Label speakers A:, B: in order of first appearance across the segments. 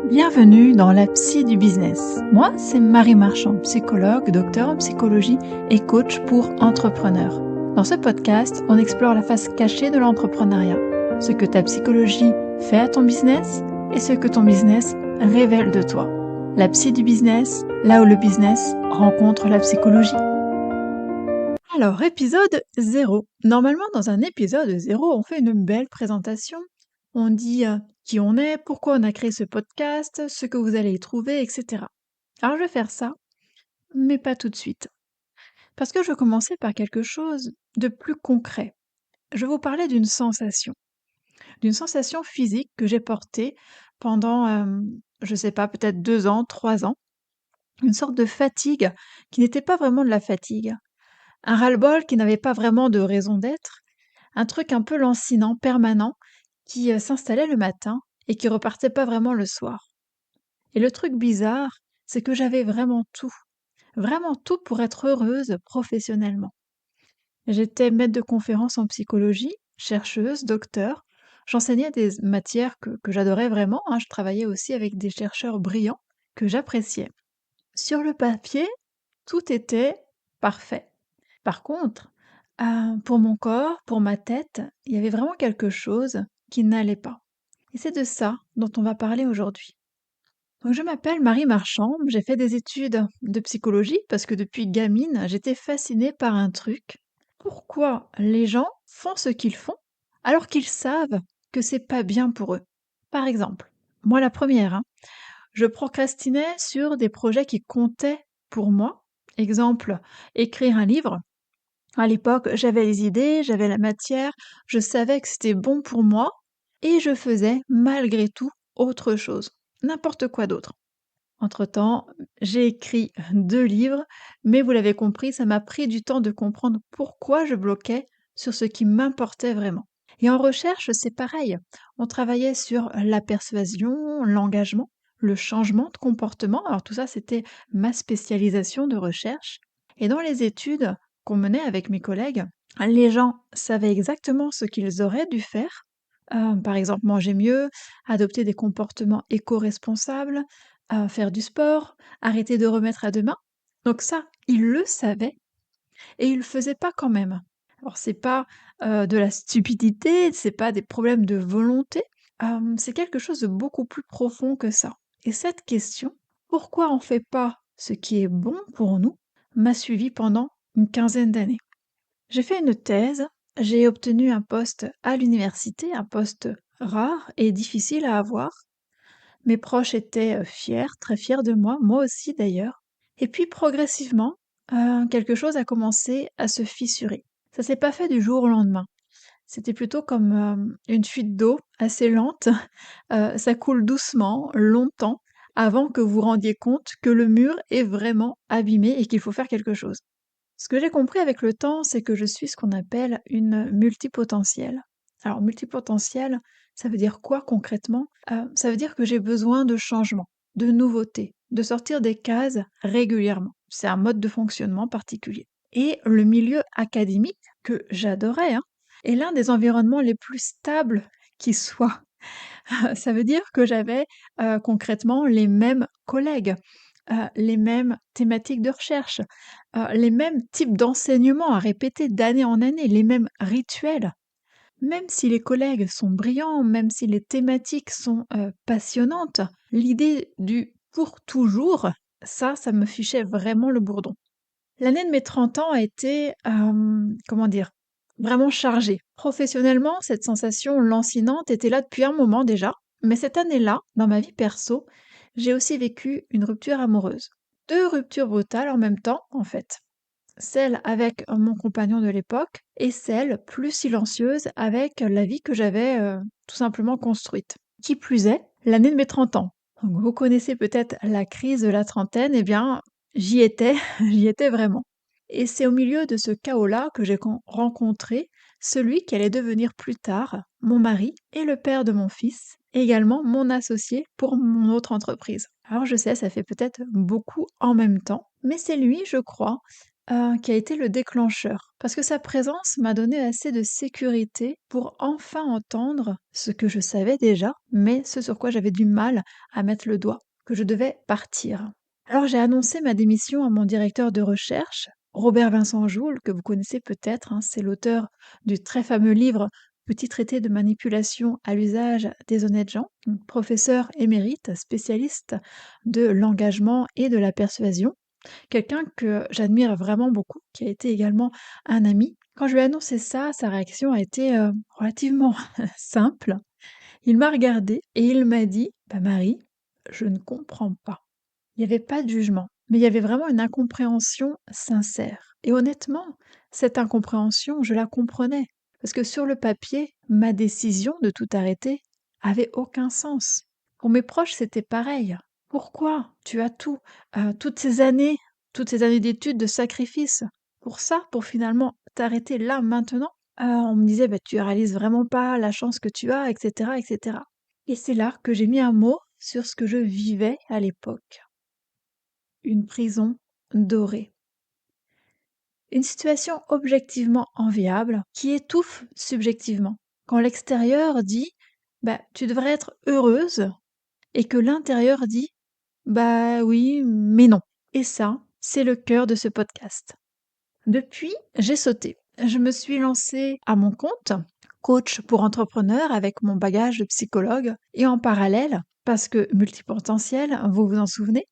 A: Bienvenue dans la psy du business. Moi, c'est Marie Marchand, psychologue, docteur en psychologie et coach pour entrepreneurs. Dans ce podcast, on explore la face cachée de l'entrepreneuriat, ce que ta psychologie fait à ton business et ce que ton business révèle de toi. La psy du business, là où le business rencontre la psychologie. Alors, épisode 0. Normalement, dans un épisode 0, on fait une belle présentation. On dit qui on est, pourquoi on a créé ce podcast, ce que vous allez y trouver, etc. Alors, je vais faire ça, mais pas tout de suite. Parce que je vais commencer par quelque chose de plus concret. Je vais vous parler d'une sensation physique que j'ai portée pendant, je sais pas, peut-être 2 ans, 3 ans. Une sorte de fatigue qui n'était pas vraiment de la fatigue. Un ras-le-bol qui n'avait pas vraiment de raison d'être. Un truc un peu lancinant, permanent, qui s'installait le matin et qui repartait pas vraiment le soir. Et le truc bizarre, c'est que j'avais vraiment tout pour être heureuse professionnellement. J'étais maître de conférences en psychologie, chercheuse, docteur. J'enseignais des matières que j'adorais vraiment, hein. Je travaillais aussi avec des chercheurs brillants que j'appréciais. Sur le papier, tout était parfait. Par contre, pour mon corps, pour ma tête, il y avait vraiment quelque chose qui n'allait pas. Et c'est de ça dont on va parler aujourd'hui. Donc je m'appelle Marie Marchand, j'ai fait des études de psychologie parce que depuis gamine, j'étais fascinée par un truc. Pourquoi les gens font ce qu'ils font alors qu'ils savent que c'est pas bien pour eux? Par exemple, moi la première, hein, je procrastinais sur des projets qui comptaient pour moi. Exemple, écrire un livre. À l'époque, j'avais les idées, j'avais la matière, je savais que c'était bon pour moi et je faisais malgré tout autre chose, n'importe quoi d'autre. Entre-temps, j'ai écrit 2 livres, mais vous l'avez compris, ça m'a pris du temps de comprendre pourquoi je bloquais sur ce qui m'importait vraiment. Et en recherche, c'est pareil. On travaillait sur la persuasion, l'engagement, le changement de comportement. Alors tout ça, c'était ma spécialisation de recherche. Et dans les études qu'on menait avec mes collègues, les gens savaient exactement ce qu'ils auraient dû faire. Par exemple, manger mieux, adopter des comportements éco-responsables, faire du sport, arrêter de remettre à demain. Donc ça, ils le savaient et ils le faisaient pas quand même. Alors c'est pas, de la stupidité, c'est pas des problèmes de volonté, c'est quelque chose de beaucoup plus profond que ça. Et cette question: «Pourquoi on fait pas ce qui est bon pour nous?» m'a suivie pendant une quinzaine d'années. J'ai fait une thèse, j'ai obtenu un poste à l'université, un poste rare et difficile à avoir. Mes proches étaient, fiers, très fiers de moi aussi d'ailleurs. Et puis progressivement, quelque chose a commencé à se fissurer. Ça s'est pas fait du jour au lendemain. C'était plutôt comme, une fuite d'eau assez lente. Ça coule doucement, longtemps, avant que vous vous rendiez compte que le mur est vraiment abîmé et qu'il faut faire quelque chose. Ce que j'ai compris avec le temps, c'est que je suis ce qu'on appelle une multipotentielle. Alors multipotentielle, ça veut dire quoi concrètement? Ça veut dire que j'ai besoin de changement, de nouveautés, de sortir des cases régulièrement. C'est un mode de fonctionnement particulier. Et le milieu académique, que j'adorais, hein, est l'un des environnements les plus stables qui soit. Ça veut dire que j'avais, concrètement les mêmes collègues, les mêmes thématiques de recherche, les mêmes types d'enseignements à répéter d'année en année, les mêmes rituels. Même si les collègues sont brillants, même si les thématiques sont, passionnantes, l'idée du «pour toujours», ça me fichait vraiment le bourdon. L'année de mes 30 ans a été, comment dire? Vraiment chargée. Professionnellement, cette sensation lancinante était là depuis un moment déjà, mais cette année-là, dans ma vie perso, j'ai aussi vécu une rupture amoureuse. 2 ruptures brutales en même temps, en fait. Celle avec mon compagnon de l'époque et celle plus silencieuse avec la vie que j'avais, tout simplement construite. Qui plus est, l'année de mes 30 ans. Donc vous connaissez peut-être la crise de la trentaine, eh bien, j'y étais, j'y étais vraiment. Et c'est au milieu de ce chaos-là que j'ai rencontré celui qui allait devenir plus tard mon mari et le père de mon fils, et également mon associé pour mon autre entreprise. Alors je sais, ça fait peut-être beaucoup en même temps, mais c'est lui, je crois, qui a été le déclencheur. Parce que sa présence m'a donné assez de sécurité pour enfin entendre ce que je savais déjà, mais ce sur quoi j'avais du mal à mettre le doigt, que je devais partir. Alors j'ai annoncé ma démission à mon directeur de recherche, Robert Vincent Joule, que vous connaissez peut-être, hein, c'est l'auteur du très fameux livre Petit traité de manipulation à l'usage des honnêtes gens, donc professeur émérite, spécialiste de l'engagement et de la persuasion. Quelqu'un que j'admire vraiment beaucoup, qui a été également un ami. Quand je lui ai annoncé ça, sa réaction a été, relativement simple. Il m'a regardée et il m'a dit: «Bah, Marie, je ne comprends pas». Il n'y avait pas de jugement, mais il y avait vraiment une incompréhension sincère et honnêtement, cette incompréhension, je la comprenais. Parce que sur le papier, ma décision de tout arrêter avait aucun sens. Pour mes proches, c'était pareil. Pourquoi? Tu as tout, toutes ces années d'études, de sacrifices, pour ça? Pour finalement t'arrêter là, maintenant? On me disait: «Bah, tu réalises vraiment pas la chance que tu as» et cetera et cetera. Et c'est là que j'ai mis un mot sur ce que je vivais à l'époque. Une prison dorée. Une situation objectivement enviable qui étouffe subjectivement. Quand l'extérieur dit bah, tu devrais être heureuse et que l'intérieur dit bah oui, mais non. Et ça, c'est le cœur de ce podcast. Depuis, j'ai sauté. Je me suis lancée à mon compte, coach pour entrepreneurs avec mon bagage de psychologue et en parallèle, parce que multipotentiel, vous vous en souvenez,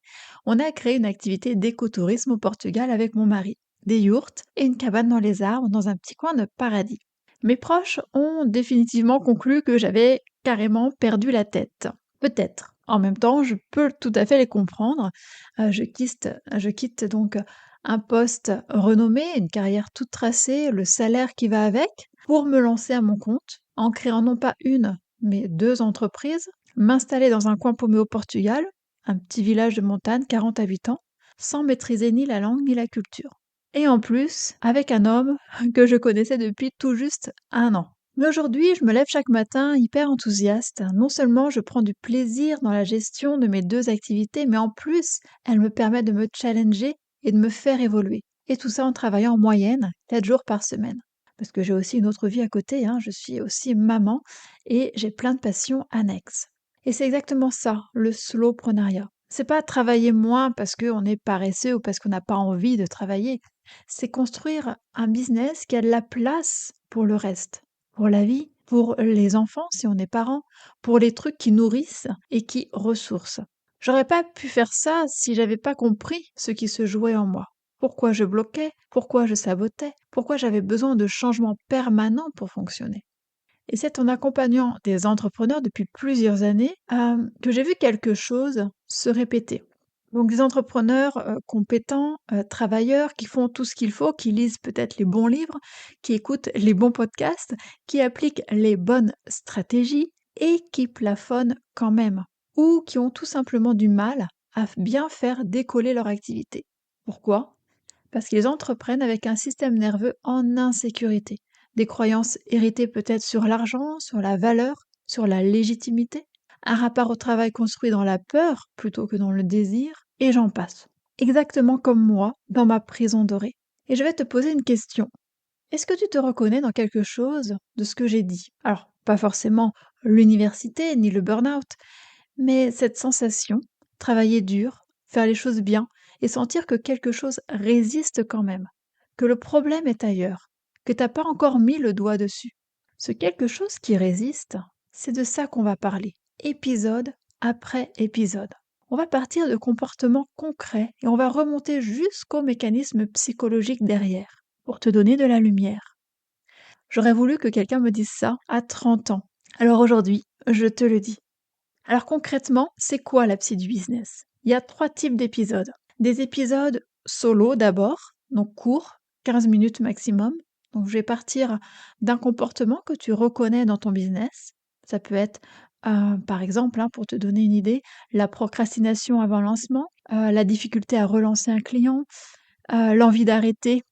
A: on a créé une activité d'écotourisme au Portugal avec mon mari, des yourtes et une cabane dans les arbres dans un petit coin de paradis. Mes proches ont définitivement conclu que j'avais carrément perdu la tête. Peut-être. En même temps, je peux tout à fait les comprendre. Je quitte donc un poste renommé, une carrière toute tracée, le salaire qui va avec, pour me lancer à mon compte, en créant non pas une, mais 2 entreprises, m'installer dans un coin paumé au Portugal, un petit village de montagne, 40 habitants, sans maîtriser ni la langue ni la culture. Et en plus, avec un homme que je connaissais depuis tout juste 1 an. Mais aujourd'hui, je me lève chaque matin hyper enthousiaste. Non seulement je prends du plaisir dans la gestion de mes 2 activités, mais en plus, elles me permettent de me challenger et de me faire évoluer. Et tout ça en travaillant en moyenne 4 jours par semaine. Parce que j'ai aussi une autre vie à côté, hein, je suis aussi maman et j'ai plein de passions annexes. Et c'est exactement ça, le slowpreneuriat. C'est pas travailler moins parce qu'on est paresseux ou parce qu'on n'a pas envie de travailler. C'est construire un business qui a de la place pour le reste, pour la vie, pour les enfants si on est parent, pour les trucs qui nourrissent et qui ressourcent. J'aurais pas pu faire ça si j'avais pas compris ce qui se jouait en moi. Pourquoi je bloquais, pourquoi je sabotais, pourquoi j'avais besoin de changements permanents pour fonctionner. Et c'est en accompagnant des entrepreneurs depuis plusieurs années que j'ai vu quelque chose se répéter. Donc des entrepreneurs compétents, travailleurs, qui font tout ce qu'il faut, qui lisent peut-être les bons livres, qui écoutent les bons podcasts, qui appliquent les bonnes stratégies et qui plafonnent quand même, ou qui ont tout simplement du mal à bien faire décoller leur activité. Pourquoi? Parce qu'ils entreprennent avec un système nerveux en insécurité, des croyances héritées peut-être sur l'argent, sur la valeur, sur la légitimité, un rapport au travail construit dans la peur plutôt que dans le désir, et j'en passe. Exactement comme moi, dans ma prison dorée. Et je vais te poser une question. Est-ce que tu te reconnais dans quelque chose de ce que j'ai dit? Alors, pas forcément l'université ni le burn-out, mais cette sensation, travailler dur, faire les choses bien et sentir que quelque chose résiste quand même, que le problème est ailleurs, que t'as pas encore mis le doigt dessus. Ce quelque chose qui résiste, c'est de ça qu'on va parler, épisode après épisode. On va partir de comportements concrets et on va remonter jusqu'au mécanisme psychologique derrière, pour te donner de la lumière. J'aurais voulu que quelqu'un me dise ça à 30 ans. Alors aujourd'hui, je te le dis. Alors concrètement, c'est quoi la psy du business? Il y a 3 types d'épisodes. Des épisodes solo d'abord, donc courts, 15 minutes maximum. Donc je vais partir d'un comportement que tu reconnais dans ton business. Ça peut être, par exemple, hein, pour te donner une idée, la procrastination avant lancement, la difficulté à relancer un client, l'envie d'arrêter,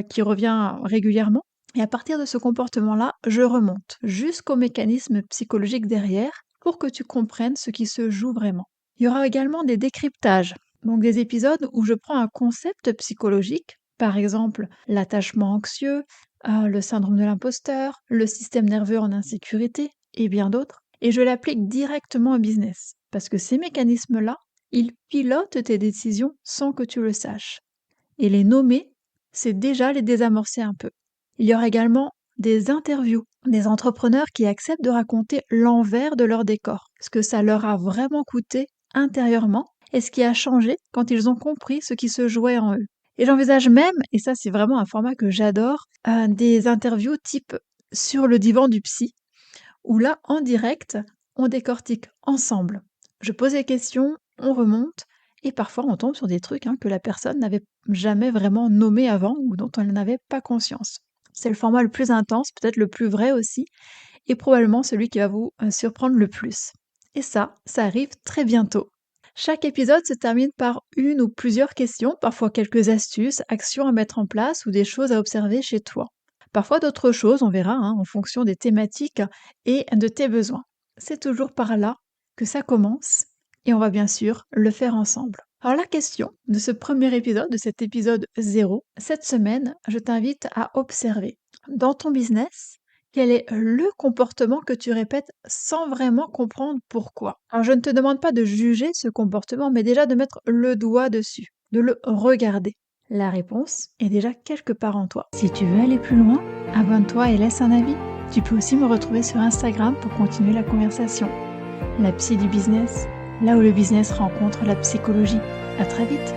A: qui revient régulièrement. Et à partir de ce comportement-là, je remonte jusqu'au mécanisme psychologique derrière pour que tu comprennes ce qui se joue vraiment. Il y aura également des décryptages, donc des épisodes où je prends un concept psychologique, par exemple l'attachement anxieux, le syndrome de l'imposteur, le système nerveux en insécurité et bien d'autres. Et je l'applique directement au business parce que ces mécanismes-là, ils pilotent tes décisions sans que tu le saches. Et les nommer, c'est déjà les désamorcer un peu. Il y aura également des interviews, des entrepreneurs qui acceptent de raconter l'envers de leur décor, ce que ça leur a vraiment coûté intérieurement et ce qui a changé quand ils ont compris ce qui se jouait en eux. Et j'envisage même, et ça c'est vraiment un format que j'adore, des interviews type sur le divan du psy, où là, en direct, on décortique ensemble. Je pose des questions, on remonte, et parfois on tombe sur des trucs que la personne n'avait jamais vraiment nommés avant ou dont elle n'avait pas conscience. C'est le format le plus intense, peut-être le plus vrai aussi, et probablement celui qui va vous surprendre le plus. Et ça arrive très bientôt. Chaque épisode se termine par une ou plusieurs questions, parfois quelques astuces, actions à mettre en place ou des choses à observer chez toi. Parfois d'autres choses, on verra, en fonction des thématiques et de tes besoins. C'est toujours par là que ça commence et on va bien sûr le faire ensemble. Alors la question de ce premier épisode, de cet épisode 0, cette semaine, je t'invite à observer dans ton business quel est le comportement que tu répètes sans vraiment comprendre pourquoi. Alors je ne te demande pas de juger ce comportement, mais déjà de mettre le doigt dessus, de le regarder. La réponse est déjà quelque part en toi. Si tu veux aller plus loin, abonne-toi et laisse un avis. Tu peux aussi me retrouver sur Instagram pour continuer la conversation. La psy du business, là où le business rencontre la psychologie. À très vite.